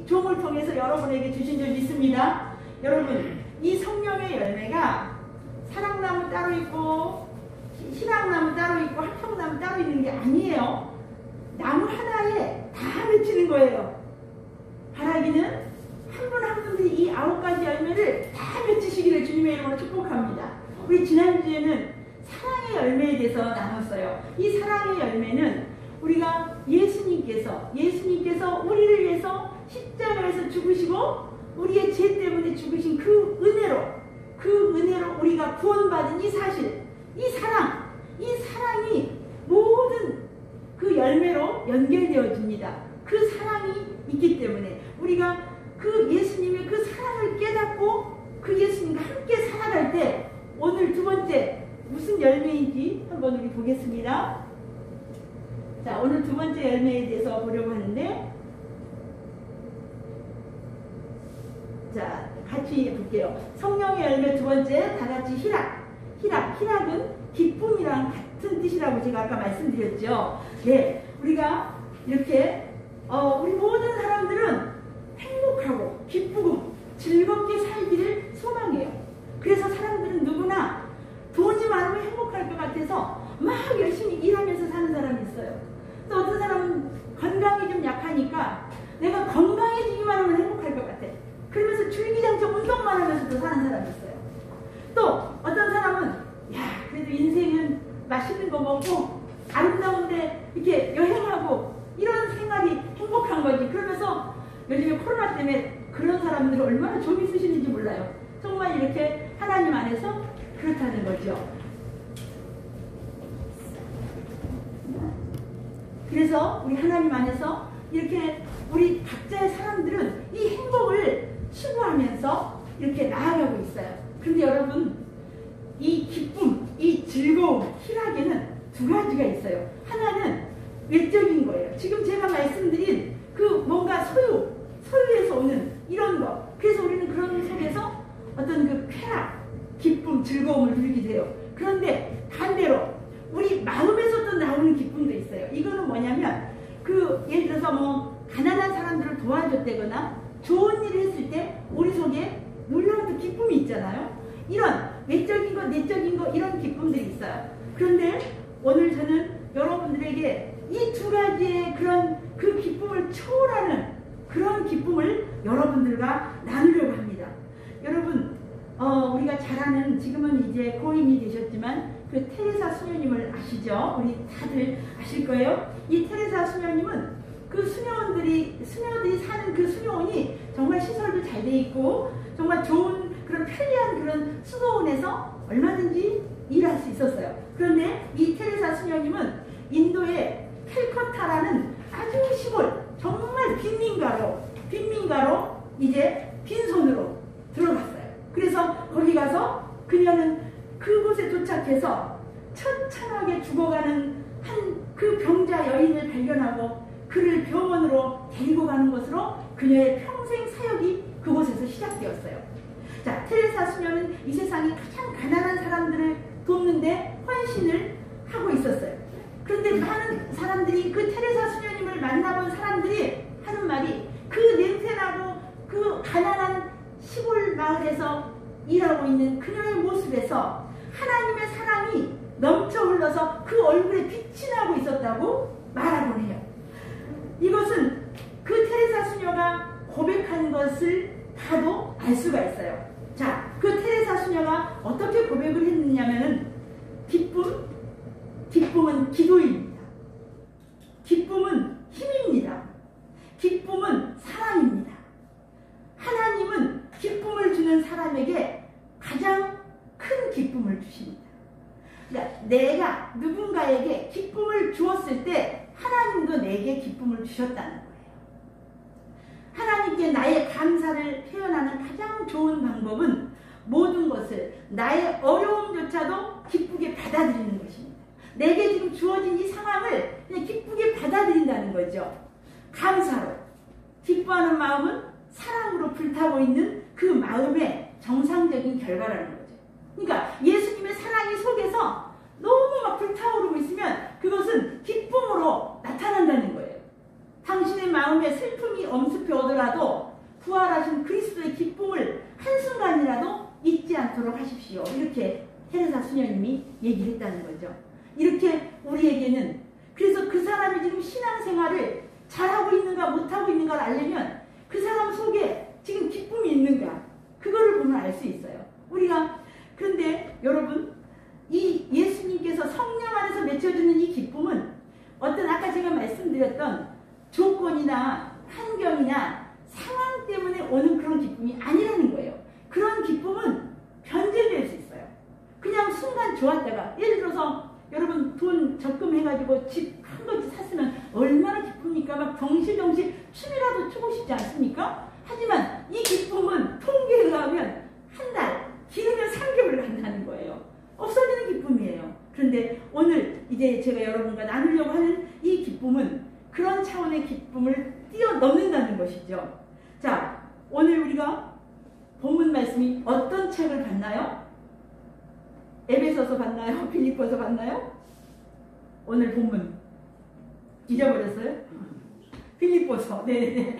이 종을 통해서 여러분에게 주신 줄 믿습니다. 여러분, 이 성령의 열매가 사랑나무 따로 있고 신앙나무 따로 있고 한평나무 따로 있는 게 아니에요. 나무 하나에 다 맺히는 거예요. 바라기는 한 분 한 분들이 이 9가지 열매를 다 맺히시기를 주님의 이름으로 축복합니다. 우리 지난주에는 사랑의 열매에 대해서 나눴어요. 이 사랑의 열매는 우리가 예수님께서 우리를 위해서 십자가에서 죽으시고 우리의 죄 때문에 죽으신 그 은혜로 우리가 구원받은 이 사실, 이 사랑이 모든 그 열매로 연결되어집니다. 그 사랑이 있기 때문에 우리가 그 예수님의 그 사랑을 깨닫고 그 예수님과 함께 살아갈 때 오늘 두 번째 무슨 열매인지 한번 우리 보겠습니다. 자, 오늘 두 번째 열매에 대해서 보려고 하는데, 자, 같이 볼게요. 성령의 열매 두 번째, 다 같이 희락은 기쁨이랑 같은 뜻이라고 제가 아까 말씀드렸죠. 네, 우리가 이렇게 우리 모든 사람들은 행복하고 기쁘고 즐겁게 살기를 소망해요. 그래서 사람들은 누구나 돈이 많으면 행복할 것 같아서 막 열심히 일하면서 사는 사람이 있어요. 또 어떤 사람은 건강이 좀 약하니까 내가 건강해지기만 하면 행복할 것 같아. 그러면서 줄기장창 운동만 하면서도 사는 사람이 있어요. 또 어떤 사람은 그래도 인생은 맛있는 거 먹고 아름다운데 이렇게 여행하고 이런 생활이 행복한 거지. 그러면서 요즘에 코로나 때문에 그런 사람들이 얼마나 좀 있으시는지 몰라요. 정말 이렇게 하나님 안에서 그렇다는 거죠. 그래서 우리 하나님 안에서 이렇게 우리 각자의 사람들은 이 행복을 추구하면서 이렇게 나아가고 있어요. 그런데 여러분, 이 기쁨, 이 즐거움, 희락에는 두 가지가 있어요. 하나는 외적인 거예요. 지금 제가 말씀드린 그 뭔가 소유에서 오는 이런 거. 그래서 우리는 그런 속에서 어떤 그 쾌락, 기쁨, 즐거움을 누리게 돼요. 그런데 반대로 우리 마음에서 또 나오는 기쁨도 있어요. 이거는 뭐냐면 예를 들어서 뭐 가난한 사람들을 도와줬다거나 좋은 일을 했을 때 우리 속에 놀라운 기쁨이 있잖아요. 이런 외적인 거, 내적인 거, 이런 기쁨들이 있어요. 그런데 오늘 저는 여러분들에게 이 두 가지의 그 기쁨을 초월하는 그런 기쁨을 여러분들과 나누려고 합니다. 여러분, 우리가 잘 아는, 지금은 이제 고인이 되셨지만 그 테레사 수녀님을 아시죠? 우리 다들 아실 거예요. 이 테레사 수녀님은 그 수녀들이 사는 그 수녀원이 정말 시설도 잘 돼 있고 정말 좋은 그런 편리한 그런 수도원에서 얼마든지 일할 수 있었어요. 그런데 이 테레사 수녀님은 인도의 캘커타라는 아주 시골, 정말 빈민가로 이제 빈손으로 들어갔어요. 그래서 거기 가서 그녀는 그곳에 도착해서 천천하게 죽어가는 한 그 병자 여인을 발견하고 그를 병원으로 데리고 가는 것으로 그녀의 평생 사역이 그곳에서 시작되었어요. 자, 테레사 수녀는 이 세상에 가장 가난한 사람들을 돕는데 헌신을 하고 있었어요. 그런데 많은 사람들이, 그 테레사 수녀님을 만나본 사람들이 하는 말이, 그 냄새나고 그 가난한 시골 마을에서 일하고 있는 그녀의 모습에서 하나님의 사랑이 넘쳐 흘러서 그 얼굴에 빛이 나고 있었다고 말하곤 해요. 이것은 그 테레사 수녀가 고백한 것을 봐도 알 수가 있어요. 자, 그 테레사 수녀가 어떻게 고백을 했느냐면은, 기쁨은 기도입니다. 기쁨은 힘입니다. 기쁨은 사랑입니다. 하나님은 기쁨을 주는 사람에게 가장 큰 기쁨을 주십니다. 그러니까 내가 누군가에게 기쁨을 주었을 때 하나님도 내게 기쁨을 주셨다는 거예요. 하나님께 나의 감사를 표현하는 가장 좋은 방법은 모든 것을, 나의 어려움조차도 기쁘게 받아들이는 것입니다. 내게 지금 주어진 이 상황을 그냥 기쁘게 받아들인다는 거죠. 감사로. 기뻐하는 마음은 사랑으로 불타고 있는 그 마음의 정상적인 결과라는 거죠. 그러니까 예수님의 사랑이 속에서 너무 막 불타오르고 있으면 그것은 기쁨으로 나타난다는 거예요. 당신의 마음에 슬픔이 엄습해 오더라도 부활하신 그리스도의 기쁨을 한순간이라도 잊지 않도록 하십시오. 이렇게 테레사 수녀님이 얘기를 했다는 거죠. 이렇게 우리에게는, 그래서 그 사람이 지금 신앙생활을 잘하고 있는가 못하고 있는가를 알려면 그 사람 속에 지금 기쁨이 있는가, 그거를 보면 알 수 있어요. 우리가, 그런데 여러분, 이 예수님께서 성령 안에서 맺혀주는 이 기쁨은 어떤 아까 제가 말씀드렸던 조건이나 환경이나 상황 때문에 오는 그런 기쁨이 아니라는 거예요. 그런 기쁨은 변질될 수 있어요. 그냥 순간 좋았다가, 예를 들어서 여러분 돈 적금해가지고 집 한 건지 샀으면 얼마나 기쁩니까? 막 덩실덩실 춤이라도 추고 싶지 않습니까? 하지만 이 기쁨은 통계에 의하면 한 달, 길으면 3개월 간다는 거예요. 없어지는 기쁨이에요. 그런데 오늘 이제 제가 여러분과 나누려고 하는 이 기쁨은 그런 차원의 기쁨을 뛰어넘는다는 것이죠. 자, 오늘 우리가 본문 말씀이 어떤 책을 봤나요? 에베소서 봤나요? 빌립보서 봤나요? 오늘 본문 잊어버렸어요? 빌립보서. 네.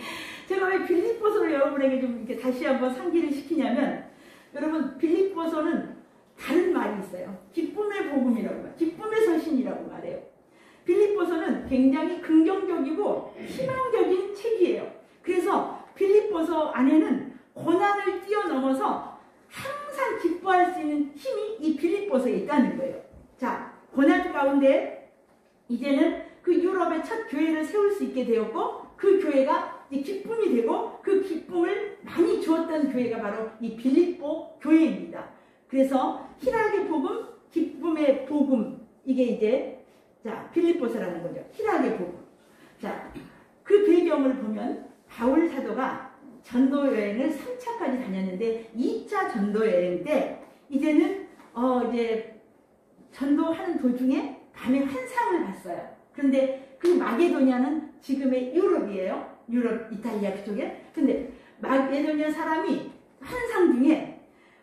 제가 왜 빌립보서를 여러분에게 좀 이렇게 다시 한번 상기를 시키냐면, 여러분 빌립보서는 다른 말이 있어요. 기쁨의 복음이라고 말해요. 기쁨의 서신이라고 말해요. 빌립보서는 굉장히 긍정적이고 희망적인 책이에요. 그래서 빌립보서 안에는 고난을 뛰어넘어서 항상 기뻐할 수 있는 힘이 이 빌립보서에 있다는 거예요. 자, 고난 가운데 이제는 그 유럽의 첫 교회를 세울 수 있게 되었고, 그 교회가 이제 기쁨이 되고 그 기쁨을 많이 주었던 교회가 바로 이 빌립보 교회입니다. 그래서 희락의 복음, 기쁨의 복음, 이게 이제 자 빌립보서라는 거죠. 희락의 복음. 자, 그 배경을 보면 바울 사도가 전도 여행을 3차까지 다녔는데 2차 전도 여행 때 이제는 이제 전도하는 도중에 밤에 환상을 봤어요. 그런데 그 마게도냐는 지금의 유럽이에요. 유럽, 이탈리아 그쪽에. 근데 마게도냐 사람이 환상 중에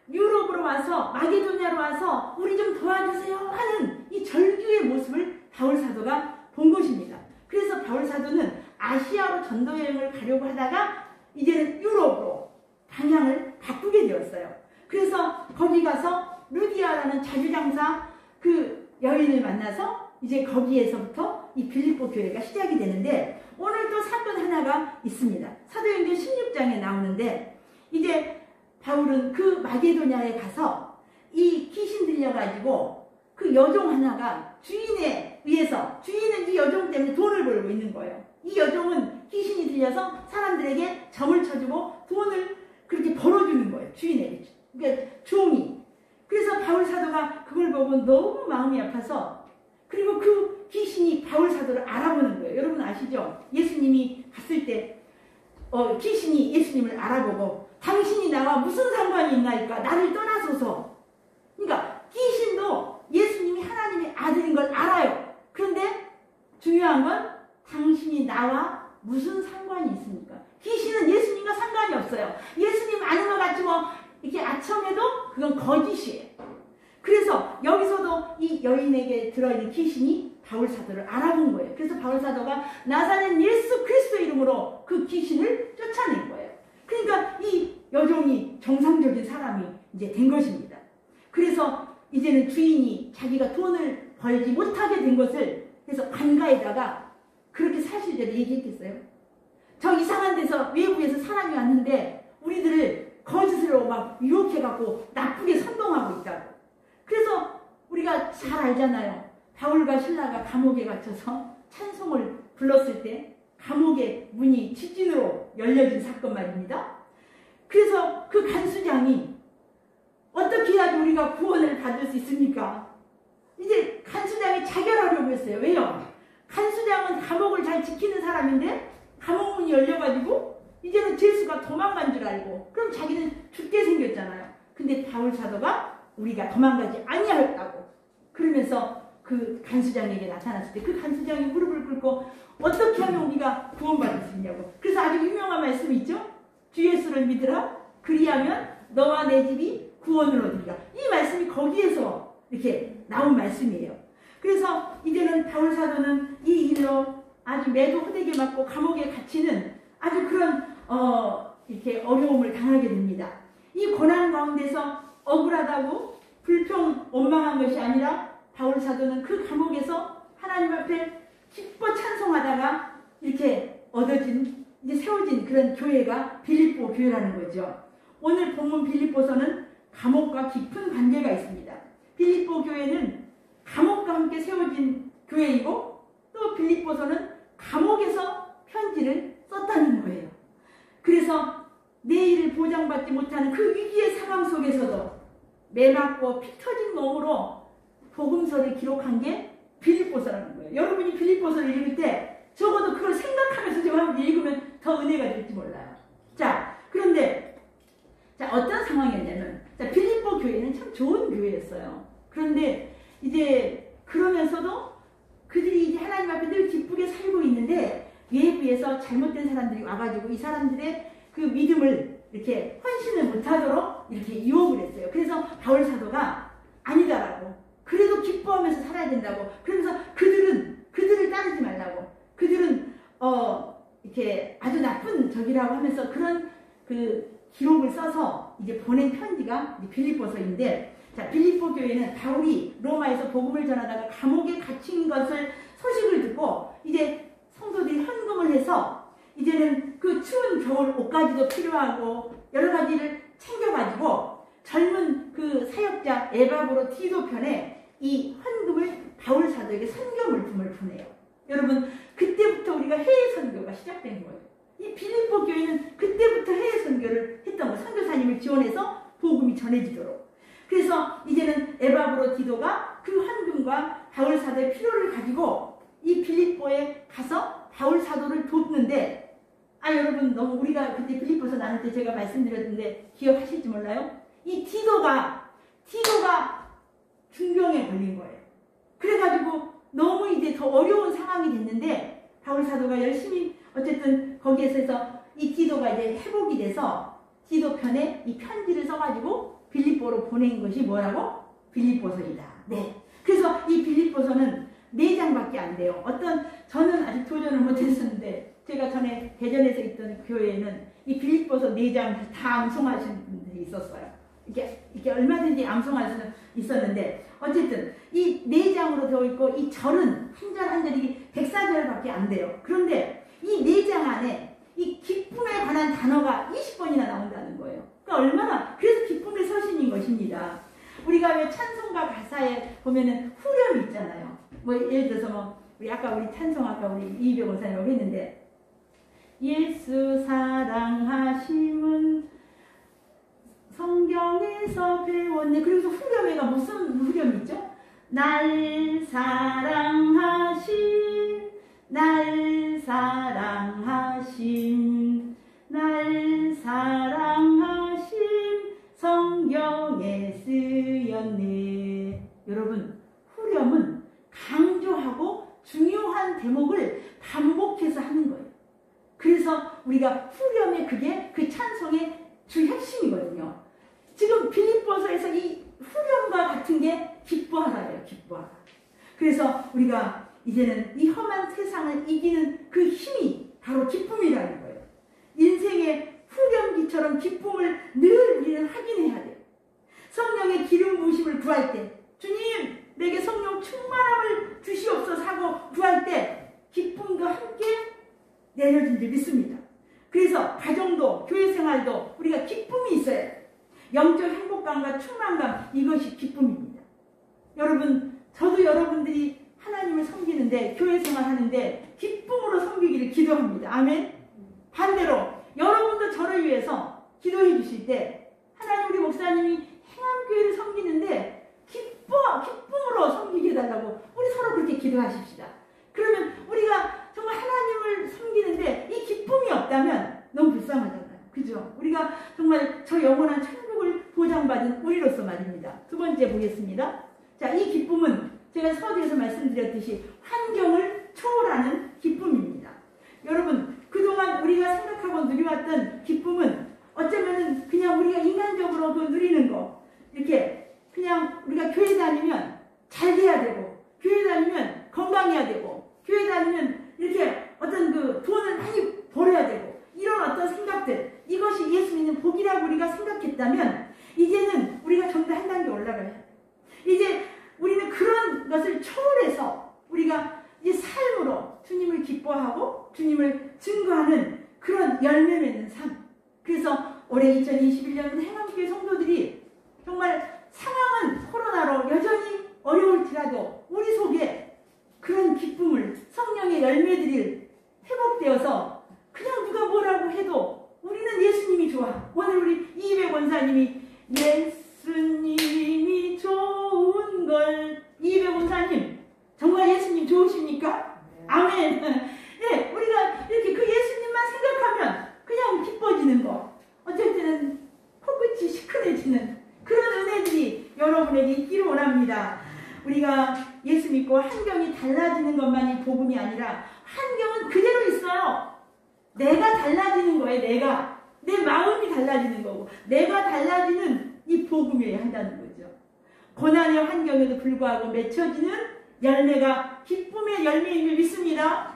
유럽으로 와서, 마게도냐로 와서 우리 좀 도와주세요 하는 이 절규의 모습을 바울 사도가 본 것입니다. 그래서 바울 사도는 아시아로 전도 여행을 가려고 하다가 이제는 유럽으로 방향을 바꾸게 되었어요. 그래서 거기 가서 루디아라는 자주장사 그 여인을 만나서 이제 거기에서부터 이 빌립보 교회가 시작이 되는데, 오늘 또 사건 하나가 있습니다. 사도행전 16장에 나오는데, 이제 바울은 그 마게도냐에 가서 이 귀신 들려가지고 그 여종 하나가 주인에 의해서, 주인은 이 여종 때문에 돈을 벌고 있는 거예요. 이 여종은 귀신이 들려서 사람들에게 점을 쳐주고 돈을 그렇게 벌어주는 거예요. 주인에게. 그러니까 종이. 그래서 바울 사도가 그걸 보고 너무 마음이 아파서, 그리고 그 귀신이 바울 사도를 알아보는 거예요. 여러분 아시죠? 예수님이 갔을 때 귀신이 예수님을 알아보고 당신이 나와 무슨 상관이 있나이까? 나를 떠나소서. 그러니까 귀신도 예수님이 하나님의 아들인 걸 알아요. 그런데 중요한 건 당신이 나와 무슨 상관이 있습니까? 귀신은 예수님과 상관이 없어요. 예수님 아는 것 같지 뭐 이렇게 아첨해도 그건 거짓이에요. 그래서 여기서도 이 여인에게 들어있는 귀신이 바울 사도를 알아본 거예요. 그래서 바울 사도가 나사렛 예수 그리스도 이름으로 그 귀신을 쫓아낸 거예요. 그러니까 이 여종이 정상적인 사람이 이제 된 것입니다. 그래서 이제는 주인이 자기가 돈을 벌지 못하게 된 것을 해서 관가에다가 그렇게 사실대로 얘기했겠어요? 저 이상한 데서 외부에서 사람이 왔는데 우리들을 거짓으로 막 유혹해갖고 나쁘게 선동하고 있다고. 그래서 우리가 잘 알잖아요. 바울과 신라가 감옥에 갇혀서 찬송을 불렀을 때 감옥의 문이 지진으로 열려진 사건 말입니다. 그래서 그 간수장이 어떻게 해야지 우리가 구원을 받을 수 있습니까? 이제 간수장이 자결하려고 했어요. 왜요? 간수장은 감옥을 잘 지키는 사람인데 감옥 문이 열려가지고 이제는 제수가 도망간 줄 알고, 그럼 자기는 죽게 생겼잖아요. 근데 바울 사도가 우리가 도망가지 아니하였다고 그러면서 그 간수장에게 나타났을 때 그 간수장이 무릎을 꿇고 어떻게 하면 우리가 구원받을 수 있냐고. 그래서 아주 유명한 말씀이 있죠. 주 예수를 믿으라. 그리하면 너와 내 집이 구원을 얻으리라. 이 말씀이 거기에서 이렇게 나온 말씀이에요. 그래서 이제는 바울 사도는 이 일로 아주 매도 호되게 맞고 감옥에 갇히는 아주 그런 이렇게 어려움을 당하게 됩니다. 이 고난 가운데서 억울하다고 불평 원망한 것이 아니라 바울 사도는 그 감옥에서 하나님 앞에 기뻐 찬송하다가 이렇게 얻어진 이제 세워진 그런 교회가 빌립보 교회라는 거죠. 오늘 본문 빌립보서는 감옥과 깊은 관계가 있습니다. 빌립보 교회는 감옥과 함께 세워진 교회이고 또 빌립보서는 감옥에서 편지를 썼다는 거예요. 그래서 내일을 보장받지 못하는 그 위기의 상황 속에서도 매맞고 피 터진 몸으로 복음서를 기록한 게 빌립보서라는 거예요. 여러분이 빌립보서를 읽을 때 적어도 그걸 생각하면서 좀 한번 읽으면 더 은혜가 될지 몰라요. 자, 그런데 어떤 상황이었냐면 빌립보 교회는 참 좋은 교회였어요. 그런데 이제 그러면서도 그들이 이제 하나님 앞에 늘 기쁘게 살고 있는데 외부에서 잘못된 사람들이 와가지고 이 사람들의 그 믿음을 이렇게 헌신을 못하도록 이렇게 유혹을 했어요. 그래서 바울 사도가 아니다라고, 그래도 기뻐하면서 살아야 된다고, 그러면서 그들을 따르지 말라고, 그들은 이렇게 아주 나쁜 적이라고 하면서 그런 그 기록을 써서 이제 보낸 편지가 빌립보서인데, 자, 빌립보 교회는 바울이 로마에서 복음을 전하다가 감옥에 갇힌 것을 소식을 듣고 이제 성도들이 헌금을 해서 이제는 그 추운 겨울 옷가지도 필요하고 여러 가지를 챙겨가지고 젊은 그 사역자 에바브로 디도 편에 이 헌금을 바울 사도에게 선교 물품을 보내요. 여러분, 그때부터 우리가 해외 선교가 시작된 거예요. 이 빌립보 교회는 그때부터 해외 선교를 했던 거예요. 선교사님을 지원해서 복음이 전해지도록. 그래서 이제는 에바브로 디도가 그 헌금과 바울 사도의 필요를 가지고 이 빌립보에 가서 바울 사도를 돕는데, 여러분, 너무 우리가 그때 빌립보서 나눌 때 제가 말씀드렸는데 기억하실지 몰라요? 이 디도가 중병에 걸린 거예요. 그래가지고 너무 이제 더 어려운 상황이 됐는데 바울 사도가 열심히 어쨌든 거기에서 이 디도가 이제 회복이 돼서 디도 편에 이 편지를 써가지고 빌립보로 보낸 것이 뭐라고? 빌립보서이다. 네. 그래서 이 빌립보서는 4장밖에 안 돼요. 저는 아직 도전을 못했었는데, 제가 전에 대전에서 있던 교회에는 이 빌립보서 4장 다 암송하시는 분들이 있었어요. 이게 얼마든지 암송할 수는 있었는데, 어쨌든 이 4장으로 되어 있고, 이 절은 한 절 한 절이 104절밖에 안 돼요. 그런데 이 4장 안에 이 기쁨에 관한 단어가 20번이나 나온다는 거예요. 그러니까 그래서 기쁨의 서신인 것입니다. 우리가 왜 찬송가 가사에 보면은 후렴이 있잖아요. 예를 들어서 우리 찬송 아까 우리 이희병 원사님하고 했는데, 예수 사랑하심은 성경에서 배웠네. 그래서 후렴에가 무슨 후렴이 있죠? 날 사랑하심, 날 사랑하심, 날 사랑하심, 성경에 쓰였네. 여러분, 후렴은 강조하고 중요한 대목을 반복해서 하는 거예요. 그래서 우리가 후렴에 그게 그 찬송의 주 핵심이거든요. 지금 빌립보서에서 이 후렴과 같은 게 기뻐하라예요. 기뻐하라. 그래서 우리가 이제는 이 험한 세상을 이기는 그 힘이 바로 기쁨이라는 거예요. 인생의 후렴기처럼 기쁨을 늘 우리는 확인해야 돼요. 성령의 기름 부으심을 구할 때, 주님 내게 성령 충만함을 주시옵소서 하고 구할 때 기쁨과 함께 내려진 줄 믿습니다. 그래서 가정도 교회 생활도 우리가 기쁨이 있어야 돼요. 영적 행복감과 충만감, 이것이 기쁨입니다. 여러분, 저도 여러분들이 하나님을 섬기는데, 교회 생활하는데 기쁨으로 섬기기를 기도합니다. 아멘. 반대로 여러분도 저를 위해서 기도해 주실 때, 하나님 우리 목사님이 행암교회를 섬기는데 기쁨으로 섬기게 해달라고 우리 서로 그렇게 기도하십시다. 그러면 우리가 정말 하나님을 섬기는데 이 기쁨이 없다면 너무 불쌍하잖아요. 그죠? 우리가 정말 저 영원한 천국을 보장받은 우리로서 말입니다. 두 번째 보겠습니다. 자, 이 기쁨은 제가 서두에서 말씀드렸듯이 환경을 초월하는 기쁨입니다. 여러분, 그동안 우리가 생각하고 누려왔던 기쁨은 어쩌면은 그냥 우리가 인간적으로 그 누리는 거, 이렇게 그냥 우리가 교회 다니면 잘 돼야 되고, 교회 다니면 건강해야 되고, 교회 다니면 이렇게 기쁨이라고 우리가 생각했다면 이제는 우리가 좀 더 한 단계 올라가야 돼. 이제 우리는 그런 것을 초월해서 우리가 이제 삶으로 주님을 기뻐하고 주님을 증거하는 그런 열매 맺는 삶. 그래서 올해 2021년은 행함교회 성도들이 정말 상황은 코로나로 여전히 어려울지라도 우리 속에 그런 기쁨을 성령의 열매들이 회복되어서 그냥 누가 뭐라고 해도 우리는 예수님이 좋아. 오늘 우리 이백 원사님이 예수님이 좋은 걸, 이백 원사님 정말 예수님 좋으십니까? 아멘. 예, 우리가 이렇게 그 예수님만 생각하면 그냥 기뻐지는 거, 어쩔 때는 코끝이 시큰해지는 그런 은혜들이 여러분에게 있기를 원합니다. 우리가 예수 믿고 환경이 달라지는 것만이 복음이 아니라 환경은 그대로 있어요. 내가 달라지는 거예요. 내 마음이 달라지는 거고 내가 달라지는 이 복음이어야 한다는 거죠. 고난의 환경에도 불구하고 맺혀지는 열매가 기쁨의 열매임을 믿습니다.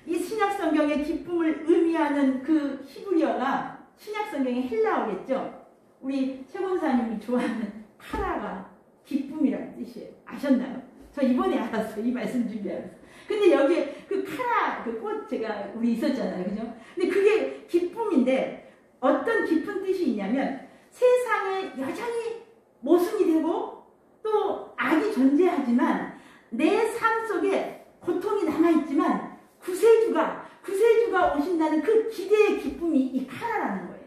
이 신약성경의 기쁨을 의미하는 그 히브리어가 신약성경의 헬라어겠죠. 우리 최권사님이 좋아하는 카라가 기쁨이라는 뜻이에요. 아셨나요? 저 이번에 알았어요. 이 말씀 준비하면서. 근데 여기에 그 카라, 그 꽃 제가 우리 있었잖아요. 그죠? 근데 그게 기쁨인데 어떤 깊은 뜻이 있냐면 세상에 여전히 모순이 되고 또 악이 존재하지만 내 삶 속에 고통이 남아있지만 구세주가 오신다는 그 기대의 기쁨이 이 카라라는 거예요.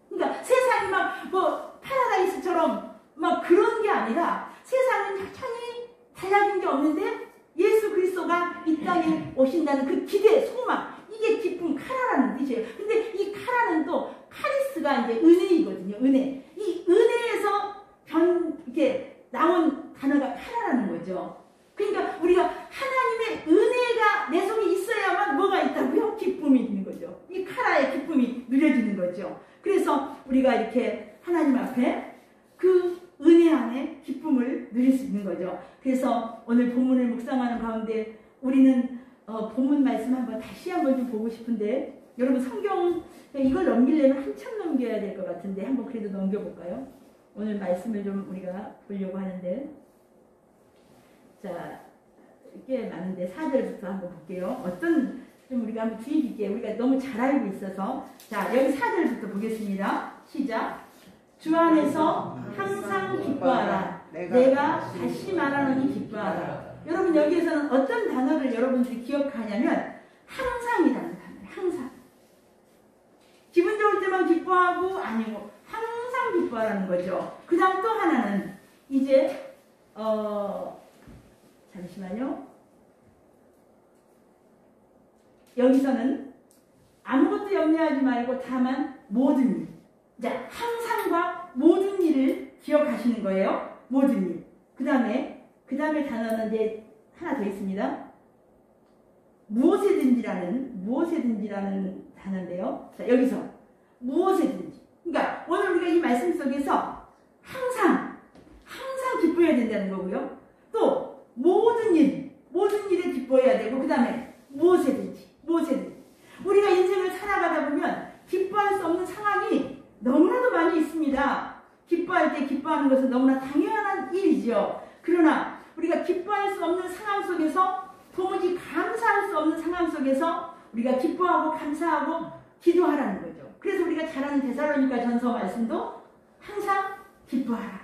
그러니까 세상이 막 뭐 파라다이스처럼 막 그런 게 아니라 세상은 여전히 달라진 게 없는데 예수 그리스도가 이 땅에 오신다는 그 기대, 소망, 이게 기쁨 카라라는 뜻이에요. 근데 이 카라는 또 카리스가 이제 은혜이거든요. 은혜. 이 은혜에서 이렇게 나온 단어가 카라라는 거죠. 그러니까 우리가 하나님의 은혜가 내 속에 있어야만 뭐가 있다고요? 기쁨이 있는 거죠. 이 카라의 기쁨이 누려지는 거죠. 그래서 우리가 이렇게 하나님 앞에 그 은혜 안에 기쁨을 누릴 수 있는 거죠. 그래서 오늘 본문을 묵상하는 가운데 우리는 본문 말씀 다시 한번 좀 보고 싶은데 여러분 성경 이걸 넘기려면 한참 넘겨야 될 것 같은데 한번 그래도 넘겨볼까요? 오늘 말씀을 좀 우리가 보려고 하는데 자, 꽤 많은데 4절부터 한번 볼게요. 어떤 좀 우리가 한번 주의 깊게 우리가 너무 잘 알고 있어서 자 여기 4절부터 보겠습니다. 시작. 주 안에서 항상 기뻐하라. 내가 다시 말하노니 기뻐하라. 여러분 여기에서는 어떤 단어를 여러분들이 기억하냐면 항상이라는 단어예요. 항상. 기분 좋을 때만 기뻐하고 아니고 항상 기뻐하라는 거죠. 그 다음 또 하나는 이제 잠시만요. 여기서는 아무것도 염려하지 말고 다만 모든 일. 자, 항상과 모든 일을 기억하시는 거예요. 모든 일. 그 다음에 단어는 이제 하나 더 있습니다. 무엇에든지라는 단어인데요. 자, 여기서 무엇에든지. 그러니까 오늘 우리가 이 말씀 속에서 항상 기뻐해야 된다는 거고요. 또 모든 일에 기뻐해야 되고 그 다음에 무엇에든지. 우리가 인생을 살아가다 보면 기뻐할 수 없는 상황이 너무나도 많이 있습니다. 기뻐할 때 기뻐하는 것은 너무나 당연한 일이죠. 그러나 우리가 기뻐할 수 없는 상황 속에서 도무지 감사할 수 없는 상황 속에서 우리가 기뻐하고 감사하고 기도하라는 거죠. 그래서 우리가 잘 아는 데살로니가 전서 말씀도 항상 기뻐하라.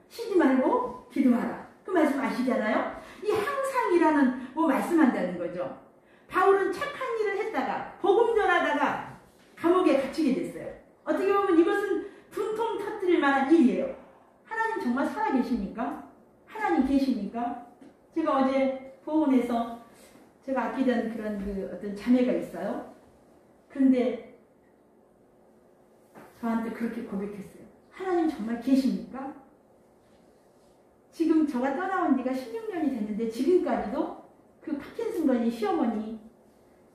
쉬지 말고 기도하라. 그 말씀 아시잖아요? 이 항상이라는 말씀한다는 거죠. 바울은 착한 일을 했다가 복음 전하다가 감옥에 갇히게 됐어요. 어떻게 보면 이것은 분통 터뜨릴 만한 일이에요. 하나님 정말 살아계십니까? 하나님 계십니까? 제가 어제 보훈에서 제가 아끼던 그런 어떤 자매가 있어요. 그런데 저한테 그렇게 고백했어요. 하나님 정말 계십니까? 지금 저가 떠나온 지가 16년이 됐는데 지금까지도 그 파킨슨 걸린 시어머니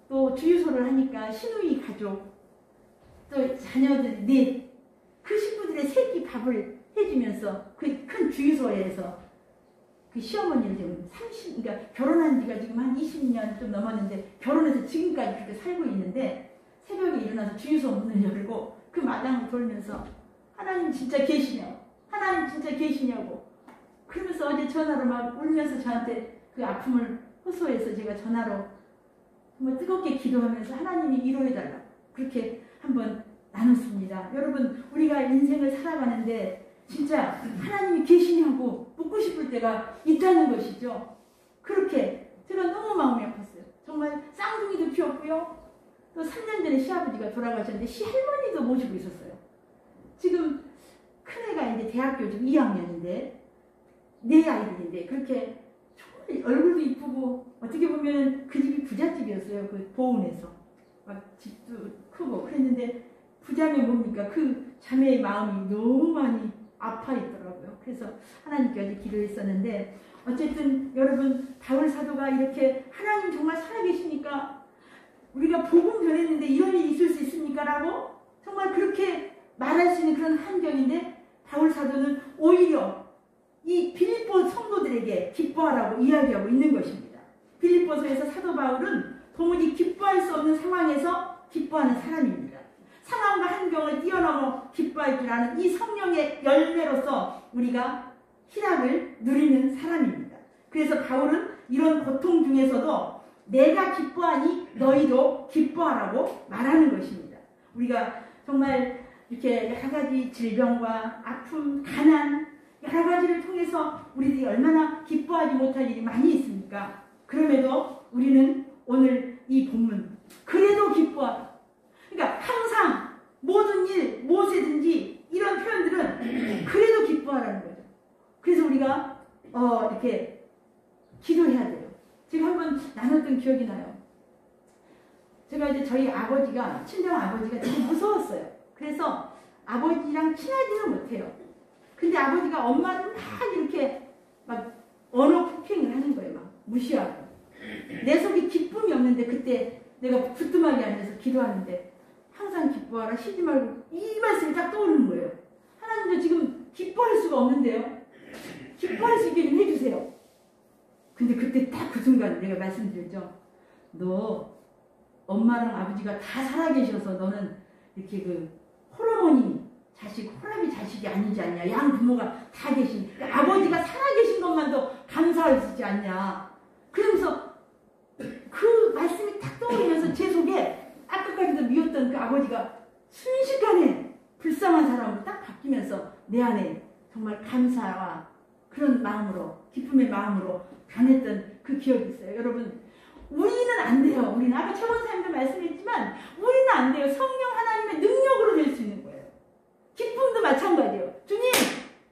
또 주유소를 하니까 시누이 가족 또 자녀들 넷 그 식구들의 새끼 밥을 해주면서 그 큰 주유소에서 그 시어머니를 지금 그러니까 결혼한 지가 지금 한 20년 좀 넘었는데 결혼해서 지금까지 그렇게 살고 있는데 새벽에 일어나서 주유소 문을 열고 그 마당을 돌면서 하나님 진짜 계시냐? 하나님 진짜 계시냐고. 그러면서 어제 전화로 막 울면서 저한테 그 아픔을 호소해서 제가 전화로 정말 뜨겁게 기도하면서 하나님이 위로해달라고 그렇게 한번 나눴습니다. 여러분, 우리가 인생을 살아가는데 진짜 하나님이 계시냐고 묻고 싶을 때가 있다는 것이죠. 그렇게 제가 너무 마음이 아팠어요. 정말 쌍둥이도 키웠고요. 또 3년 전에 시아버지가 돌아가셨는데 시할머니도 모시고 있었어요. 지금 큰애가 이제 대학교 지금 2학년인데 네 아이들인데 그렇게 정말 얼굴도 이쁘고 어떻게 보면 그 집이 부잣집이었어요. 그 보은에서 막 집도 크고 그랬는데 부자면 뭡니까? 그 자매의 마음이 너무 많이 아파 있더라고요. 그래서 하나님께 어제 기도했었는데 어쨌든 여러분, 바울 사도가 이렇게 하나님 정말 살아계십니까? 우리가 복음 전했는데 이런 일이 있을 수 있습니까? 라고 정말 그렇게 말할 수 있는 그런 환경인데 바울 사도는 오히려 이 빌립보 성도들에게 기뻐하라고 이야기하고 있는 것입니다. 빌립보서에서 사도 바울은 도무지 기뻐할 수 없는 상황에서 기뻐하는 사람입니다. 상황과 환경을 뛰어넘어 기뻐할 줄 아는 이 성령의 열매로서 우리가 희락을 누리는 사람입니다. 그래서 바울은 이런 고통 중에서도 내가 기뻐하니 너희도 기뻐하라고 말하는 것입니다. 우리가 정말 이렇게 여러 가지 질병과 아픔, 가난 여러 가지를 통해서 우리들이 얼마나 기뻐하지 못할 일이 많이 있습니까? 그럼에도 우리는 오늘 이 본문 그래도 기뻐하라. 그러니까 항상 모든 일 무엇이든지 이런 표현들은 그래도 기뻐하라는 거죠. 그래서 우리가 이렇게 기도해야 돼요. 제가 한번 나눴던 기억이 나요. 제가 이제 저희 아버지가 친정 아버지가 되게 무서웠어요. 그래서 아버지랑 친하지는 못해요. 근데 아버지가 엄마를 막 이렇게 막 언어 폭행을 하는 거예요. 막 무시하고. 내 속에 기쁨이 없는데 그때 내가 부뚜막에 앉아서 기도하는데 항상 기뻐하라 쉬지 말고 이 말씀이 딱 떠오르는 거예요. 하나님도 지금 기뻐할 수가 없는데요. 기뻐할 수 있게 좀 해주세요. 근데 그때 딱 그 순간 내가 말씀드렸죠. 너 엄마랑 아버지가 다 살아계셔서 너는 이렇게 그 호르몬이 자식, 호랑이 자식이 아니지 않냐. 양 부모가 다 계신, 그러니까 아버지가 살아계신 것만도 감사할 수 있지 않냐. 그러면서 그 말씀이 딱 떠오르면서 제 속에 아까까지도 미웠던 그 아버지가 순식간에 불쌍한 사람으로 딱 바뀌면서 내 안에 정말 감사와 그런 마음으로, 기쁨의 마음으로 변했던 그 기억이 있어요. 여러분, 우리는 안 돼요. 우리는 아까 최 권사님도 말씀했지만 우리는 안 돼요. 성령 하나님의 능력으로 될 수 있는 거예요. 기쁨도 마찬가지예요. 주님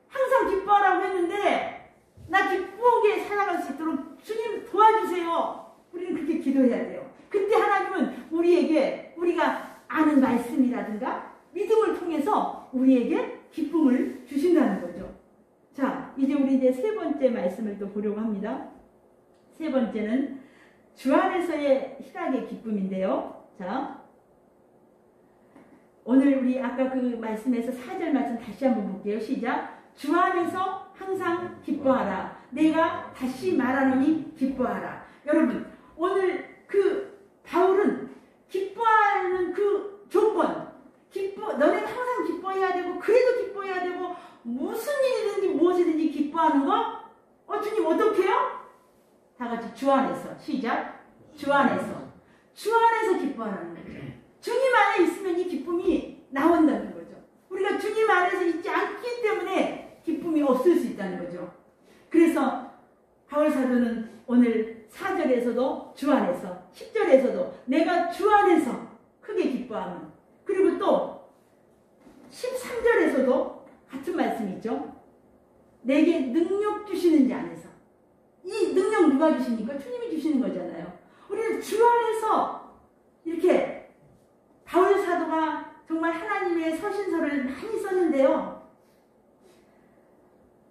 항상 기뻐하라고 했는데 나 기쁘게 살아갈 수 있도록 주님 도와주세요. 우리는 그렇게 기도해야 돼요. 그때 하나님은 우리에게 우리가 아는 말씀이라든가 믿음을 통해서 우리에게 기쁨을 주신다는 거죠. 자, 이제 우리 이제 세 번째 말씀을 또 보려고 합니다. 세 번째는 주 안에서의 희락의 기쁨인데요. 자, 오늘 우리 아까 그 말씀에서 4절 말씀 다시 한번 볼게요. 시작. 주 안에서 항상 기뻐하라. 내가 다시 말하노니 기뻐하라. 여러분, 오늘 그 바울은 기뻐하는 그 조건, 너네는 항상 기뻐해야 되고 그래도 기뻐해야 되고 무슨 일이든지 무엇이든지 기뻐하는 거? 주님 어떻게요? 다 같이 주 안에서. 시작. 주 안에서. 주 안에서 기뻐하라는 거죠. 주님 안에 있으면 이 기쁨이 나온다는 거죠. 우리가 주님 안에서 있지 않기 때문에 기쁨이 없을 수 있다는 거죠. 그래서 바울 사도는 오늘 4절에서도 주 안에서, 10절에서도 내가 주 안에서 크게 기뻐하는, 그리고 또 13절에서도 같은 말씀이 있죠. 내게 능력 주시는 자 안에서. 이 능력 누가 주십니까? 주님이 주시는 거잖아요. 우리는 주 안에서 이렇게 바울 사도가 정말 하나님의 서신서를 많이 썼는데요.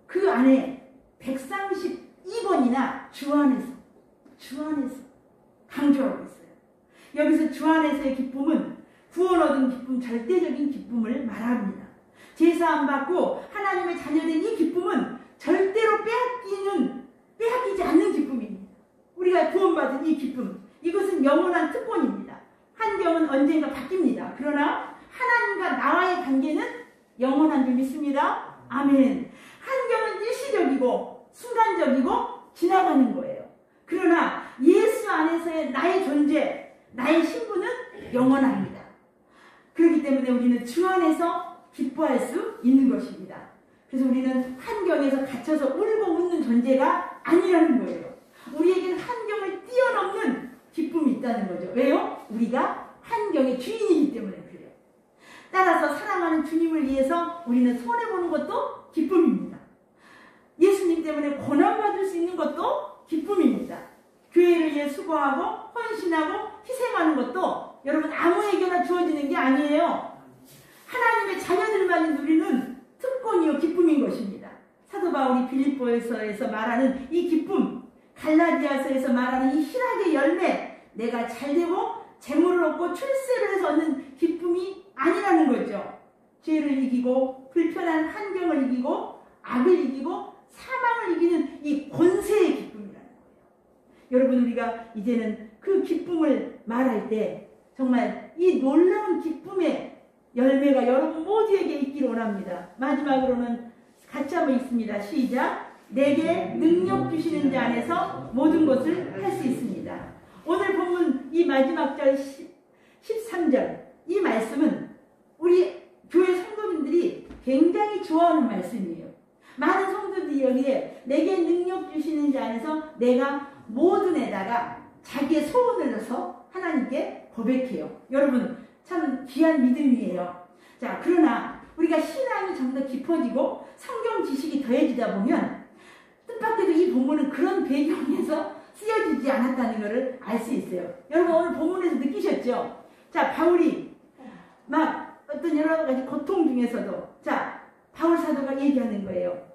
그 안에 132번이나 주 안에서 강조하고 있어요. 여기서 주 안에서의 기쁨은 구원 얻은 기쁨, 절대적인 기쁨을 말합니다. 제사함 받고 하나님의 자녀된 이 기쁨은 절대로 빼앗기지 않는 기쁨입니다. 우리가 구원받은 이 기쁨, 이것은 영원한 특권입니다. 환경은 언젠가 바뀝니다. 그러나 하나님과 나와 줄 믿습니다. 아멘. 환경은 일시적이고 순간적이고 지나가는 거예요. 그러나 예수 안에서의 나의 존재, 나의 신분은 영원합니다. 그렇기 때문에 우리는 주 안에서 기뻐할 수 있는 것입니다. 그래서 우리는 환경에서 갇혀서 울고 웃는 존재가 아니라는 거예요. 우리에게는 환경을 뛰어넘는 기쁨이 있다는 거죠. 왜요? 우리가 환경의 주인이기 때문에 그래요. 따라서 사랑하는 주님을 위해서 우리는 손해보는 것도 기쁨입니다. 예수님 때문에 고난받을 수 있는 것도 기쁨입니다. 교회를 위해 수고하고 헌신하고 희생하는 것도 여러분 아무에게나 주어지는 게 아니에요. 하나님의 자녀들만이 누리는 특권이요 기쁨인 것입니다. 사도 바울이 빌립보에서 말하는 이 기쁨, 갈라디아서에서 말하는 이 희락의 열매, 내가 잘되고 재물을 얻고 출세를 해서 얻는 기쁨이 아니라는 거죠. 죄를 이기고 불편한 환경을 이기고 악을 이기고 사망을 이기는 이 권세의 기쁨이라는 거예요. 여러분 우리가 이제는 그 기쁨을 말할 때 정말 이 놀라운 기쁨의 열매가 여러분 모두에게 있기를 원합니다. 마지막으로는 같이 한번 읽습니다. 시작. 내게 능력 주시는 자 안에서 모든 것을 할 수 있습니다. 오늘 본문 이 마지막 절 13절 이 말씀은 우리 교회 성도님들이 굉장히 좋아하는 말씀이에요. 많은 성도들이 여기에 내게 능력 주시는 자 안에서 내가 모든 에다가 자기의 소원을 넣어서 하나님께 고백해요. 여러분 참 귀한 믿음이에요. 자, 그러나 우리가 신앙이 좀 더 깊어지고 성경 지식이 더해지다 보면 뜻밖에도 이 본문은 그런 배경에서 쓰여지지 않았다는 것을 알 수 있어요. 여러분 오늘 본문에서 느끼셨죠? 자, 바울이 막 어떤 여러 가지 고통 중에서도 자, 바울 사도가 얘기하는 거예요.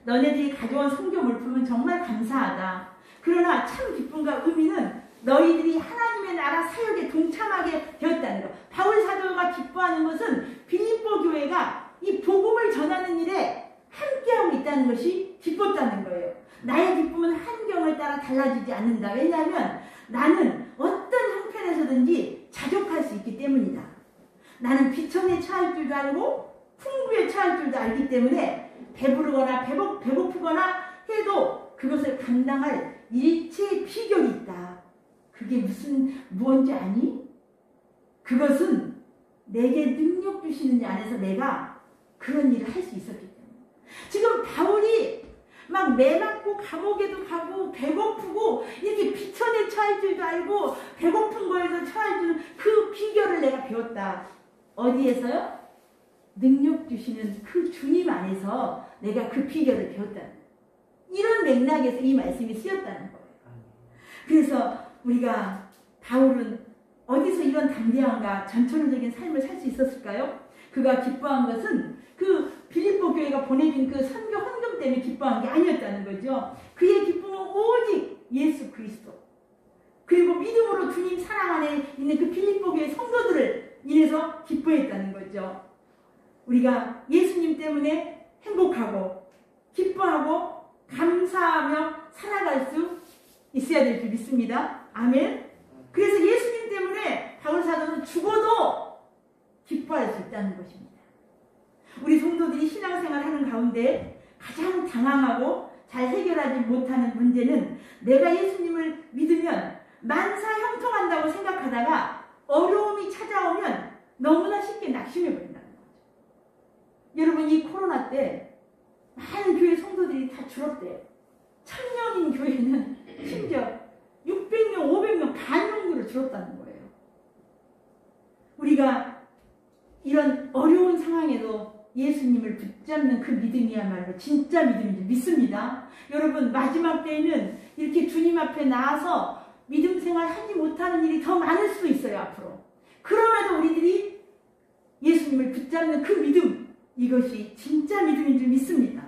너네들이 가져온 성경 물품은 정말 감사하다. 그러나 참 기쁨과 의미는 너희들이 하나님의 나라 사역에 동참하게 되었다는 것. 바울 사도가 기뻐하는 것은 빌립보 교회가 이 복음을 전하는 일에 함께하고 있다는 것이 기뻤다는 거예요. 나의 기쁨은 환경을 따라 달라지지 않는다. 왜냐하면 나는 어떤 형편에서든지 자족할 수 있기 때문이다. 나는 비천에 처할 줄도 알고 풍부에 처할 줄도 알기 때문에 배부르거나 배고프거나 해도 그것을 감당할 일체의 비결이 있다. 그게 무언지 아니? 그것은 내게 능력 주시는 자 안에서 내가 그런 일을 할 수 있었기 때문에. 지금 바울이 막 매맞고 감옥에도 가고 배고프고 이렇게 비천에 처할 줄도 알고 배고픈 거에서 처할 줄 그 비결을 내가 배웠다. 어디에서요? 능력 주시는 그 주님 안에서 내가 그 비결을 배웠다. 이런 맥락에서 이 말씀이 쓰였다는 거예요. 그래서 우리가 바울은 어디서 이런 담대함과 전천후적인 삶을 살 수 있었을까요? 그가 기뻐한 것은 그 빌립보 교회가 보내준 그 선교 헌금 때문에 기뻐한 게 아니었다는 거죠. 그의 기쁨은 오직 예수 그리스도 그리고 믿음으로 주님 사랑 안에 있는 그 빌립보 교회 성도들을 인해서 기뻐했다는 거죠. 우리가 예수님 때문에 행복하고 기뻐하고 감사하며 살아갈 수 있어야 될 줄 믿습니다. 아멘. 그래서 예수님 때문에 바울 사도는 죽어도 기뻐할 수 있다는 것입니다. 우리 성도들이 신앙생활 하는 가운데 가장 당황하고 잘 해결하지 못하는 문제는 내가 예수님을 믿으면 만사 형통한다고 생각하다가 어려움이 찾아오면 너무나 쉽게 낙심해버린다는 거죠. 여러분 이 코로나 때 많은 교회 성도들이 다 줄었대요. 1000명인 교회는 심지어 600명, 500명 반 정도로 줄었다는 거예요. 우리가 이런 어려운 상황에도 예수님을 붙잡는 그 믿음이야말로 진짜 믿음인 줄 믿습니다. 여러분 마지막 때에는 이렇게 주님 앞에 나와서 믿음 생활 하지 못하는 일이 더 많을 수도 있어요. 앞으로. 그럼에도 우리들이 예수님을 붙잡는 그 믿음, 이것이 진짜 믿음인 줄 믿습니다.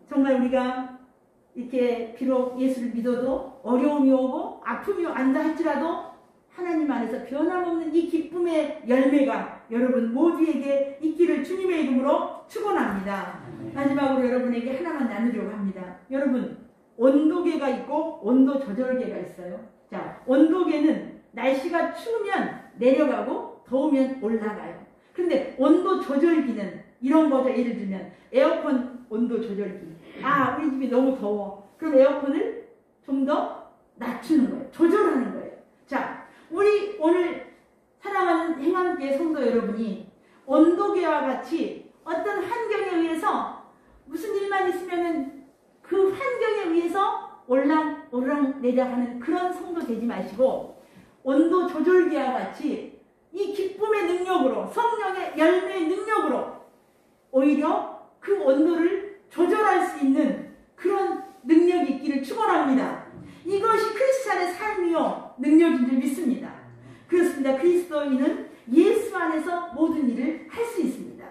정말 우리가 이렇게 비록 예수를 믿어도 어려움이 오고 아픔이 온다 할지라도 하나님 안에서 변함없는 이 기쁨의 열매가 여러분 모두에게 있기를 주님의 이름으로 축원합니다. 마지막으로 여러분에게 하나만 나누려고 합니다. 여러분 온도계가 있고 온도 조절계가 있어요. 자, 온도계는 날씨가 추우면 내려가고 더우면 올라가요. 그런데 온도 조절기는 이런 거죠. 예를 들면 에어컨 온도 조절기. 아, 우리 집이 너무 더워. 그럼 에어컨을 좀 더 낮추는 거예요. 조절하는 거예요. 자, 우리 오늘 사랑하는 행함교회 성도 여러분이 온도계와 같이 어떤 환경에 의해서 무슨 일만 있으면은 그 환경에 의해서 오르락내리락하는 그런 성도 되지 마시고 온도 조절기와 같이 이 기쁨의 능력으로, 성령의 열매의 능력으로 오히려 그 온도를 조절할 수 있는 그런 능력이 있기를 축원합니다. 이것이 크리스찬의 삶이요 능력인 줄 믿습니다. 그렇습니다. 그리스도인은 예수 안에서 모든 일을 할 수 있습니다.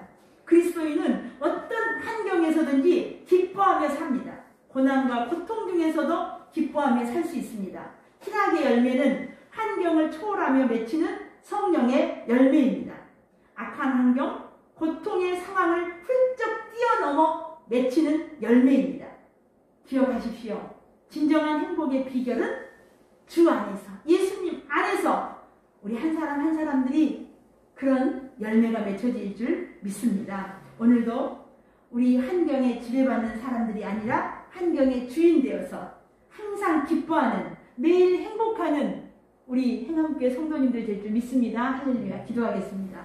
그리스도인은 어떤 환경에서든지 기뻐하며 삽니다. 고난과 고통 중에서도 기뻐하며 살 수 있습니다. 희락의 열매는 환경을 초월하며 맺히는 성령의 열매입니다. 악한 환경, 고통의 상황을 훌쩍 뛰어넘어 맺히는 열매입니다. 기억하십시오. 진정한 행복의 비결은 주 안에서, 예수님 안에서 우리 한 사람 한 사람들이 그런 열매가 맺혀질 줄 믿습니다. 오늘도 우리 환경에 지배받는 사람들이 아니라 환경의 주인 되어서 항상 기뻐하는, 매일 행복하는 우리 행함교회 성도님들 될 줄 믿습니다. 할렐루야. 기도하겠습니다.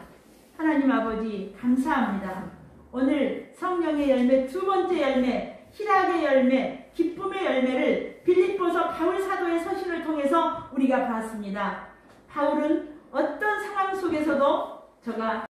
하나님 아버지 감사합니다. 오늘 성령의 열매, 두 번째 열매, 희락의 열매, 기쁨의 열매를 빌립보서 바울 사도의 서신을 통해서 우리가 봤습니다. 바울은 어떤 상황 속에서도 저가